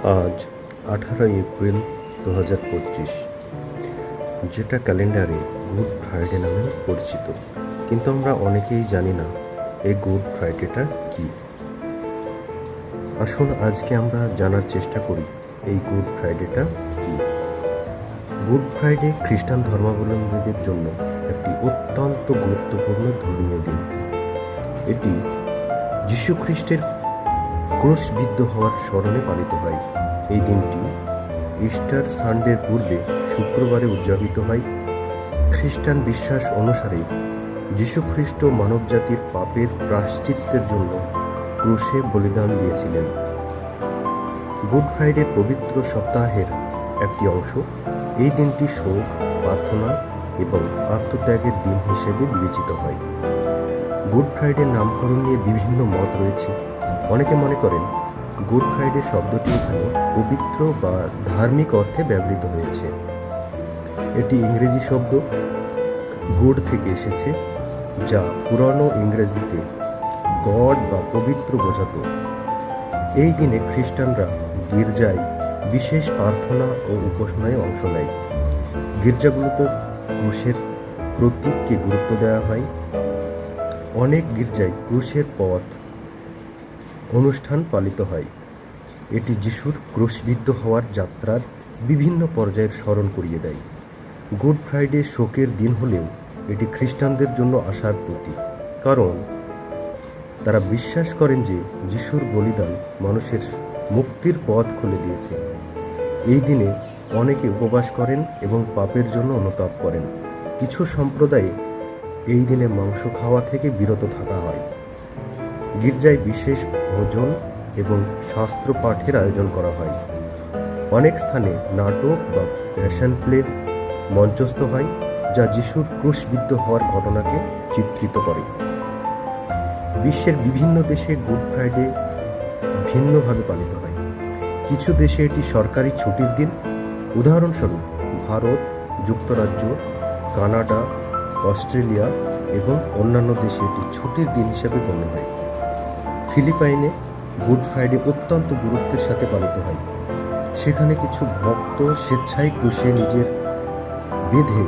আজ 18 এপ্রিল 2025, যেটা ক্যালেন্ডারে গুড ফ্রাইডে নামে পরিচিত। কিন্তু আমরা অনেকেই জানি না এই গুড ফ্রাইডেটা কি। আসুন আজকে আমরা জানার চেষ্টা করি এই গুড ফ্রাইডেটা কি। গুড ফ্রাইডে খ্রিস্টান ধর্মাবলম্বীদের জন্য একটি অত্যন্ত গুরুত্বপূর্ণ ধর্মীয় দিন। এটি যীশু খ্রিস্টের ক্রুশবিদ্ধ হওয়ার স্মরণে পালিত হয়। এই দিনটি ইস্টার সানডের পূর্বে শুক্রবারে উদযাপিত হয়। খ্রিস্টান বিশ্বাস অনুসারে যীশু খ্রিস্ট মানবজাতির পাপের প্রায়শ্চিত্তের জন্য ক্রুশে বলিদান দিয়েছিলেন। গুড ফ্রাইডে পবিত্র সপ্তাহের একটি অংশ। এই দিনটি শোক, প্রার্থনা এবং আত্মত্যাগের দিন হিসেবে বিবেচিত হয়। গুড ফ্রাইডে নামকরণ নিয়ে বিভিন্ন মত রয়েছে। অনেকে মনে করেন গুড ফ্রাইডে শব্দটি এখানে পবিত্র বা ধার্মিক অর্থে ব্যবহৃত হয়েছে। এটি ইংরেজি শব্দ গুড থেকে এসেছে, যা পুরানো ইংরেজিতে গড বা পবিত্র বোঝাতো। এই দিনে খ্রিস্টানরা গির্জায় বিশেষ প্রার্থনা ও উপাসনায় অংশ নেয়। গির্জাগুলোতে ক্রুশের প্রতীককে গুরুত্ব দেওয়া হয়। অনেক গির্জায় ক্রুশের পথ অনুষ্ঠান পালিত হয়। এটি যিশুর ক্রুশবিদ্ধ হওয়ার যাত্রার বিভিন্ন পর্যায়ের স্মরণ করিয়ে দেয়। গুড ফ্রাইডে শোকের দিন হলেও এটি খ্রিস্টানদের জন্য আশার প্রতীক, কারণ তারা বিশ্বাস করেন যে যিশুর বলিদান মানুষের মুক্তির পথ খুলে দিয়েছে। এই দিনে অনেকে উপবাস করেন এবং পাপের জন্য অনুতাপ করেন। কিছু সম্প্রদায়ে এই দিনে মাংস খাওয়া থেকে বিরত থাকা হয়। গির্জায় বিশেষ ভোজন এবং শাস্ত্র পাঠের আয়োজন করা হয়। অনেক স্থানে নাটক বা প্যাশন প্লে মঞ্চস্থ হয়, যা যিশুর ক্রুশবিদ্ধ হওয়ার ঘটনাকে চিত্রিত করে। বিশ্বের বিভিন্ন দেশে গুড ফ্রাইডে ভিন্নভাবে পালিত হয়। কিছু দেশে এটি সরকারি ছুটির দিন। উদাহরণস্বরূপ ভারত, যুক্তরাজ্য, কানাডা, অস্ট্রেলিয়া এবং অন্যান্য দেশে এটি ছুটির দিন হিসেবে গণ্য হয়। ফিলিপাইনে গুড ফ্রাইডে অত্যন্ত গুরুত্বের সাথে পালিত হয়। সেখানে কিছু ভক্ত স্বেচ্ছায় ক্রুশে নিজের বেঁধে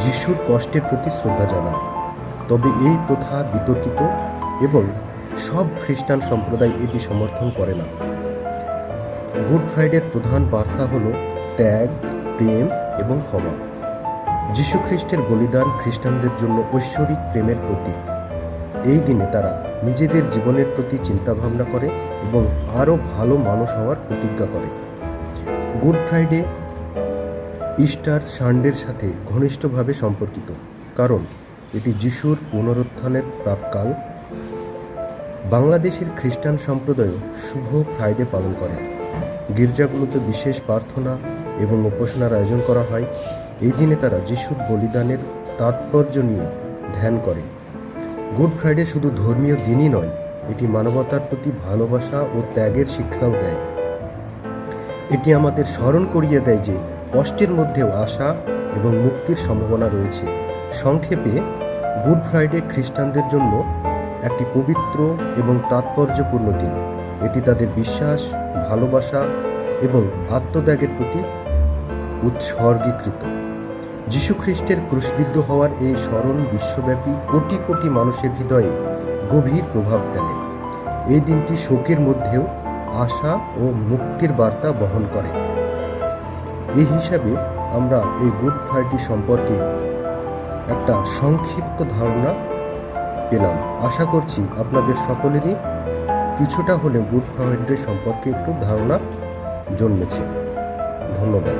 যিশুর কষ্টের প্রতি শ্রদ্ধা জানান। তবে এই প্রথা বিতর্কিত এবং সব খ্রিস্টান সম্প্রদায় এটি সমর্থন করে না। গুড ফ্রাইডের প্রধান বার্তা হল ত্যাগ, প্রেম এবং ক্ষমা। যীশু খ্রিস্টের বলিদান খ্রিস্টানদের জন্য ঐশ্বরিক প্রেমের প্রতীক। এই দিনে তারা নিজেদের জীবনের প্রতি চিন্তাভাবনা করে এবং আরও ভালো মানুষ হওয়ার প্রতিজ্ঞা করে। গুড ফ্রাইডে ইস্টার সানডের সাথে ঘনিষ্ঠভাবে সম্পর্কিত, কারণ এটি যিশুর পুনরুত্থানের প্রাক্কাল। বাংলাদেশের খ্রিস্টান সম্প্রদায়ও শুভ ফ্রাইডে পালন করে। গির্জাগুলোতে বিশেষ প্রার্থনা এবং উপাসনার আয়োজন করা হয়। এই দিনে তারা যিশুর বলিদানের তাৎপর্য নিয়ে ধ্যান করে। গুড ফ্রাইডে শুধু ধর্মীয় দিনই নয়, এটি মানবতার প্রতি ভালোবাসা ও ত্যাগের শিক্ষাও দেয়। এটি আমাদের স্মরণ করিয়ে দেয় যে কষ্টের মধ্যেও আশা এবং মুক্তির সম্ভাবনা রয়েছে। সংক্ষেপে, গুড ফ্রাইডে খ্রিস্টানদের জন্য একটি পবিত্র এবং তাৎপর্যপূর্ণ দিন। এটি তাদের বিশ্বাস, ভালোবাসা এবং আত্মত্যাগের প্রতি উৎসর্গীকৃত। যীশু খ্রিস্টের ক্রুশবিদ্ধ হওয়ার এই স্মরণ বিশ্বব্যাপী কোটি কোটি মানুষের হৃদয়ে গভীর প্রভাব ফেলে। এই দিনটি শোকের মধ্যেও আশা ও মুক্তির বার্তা বহন করে। এই হিসাবে আমরা এই গুড ফ্রাইডে সম্পর্কে একটা সংক্ষিপ্ত ধারণা পেলাম। আশা করছি আপনাদের সকলেরই কিছুটা হলেও গুড ফ্রাইডে সম্পর্কে একটু ধারণা জন্মেছে। ধন্যবাদ।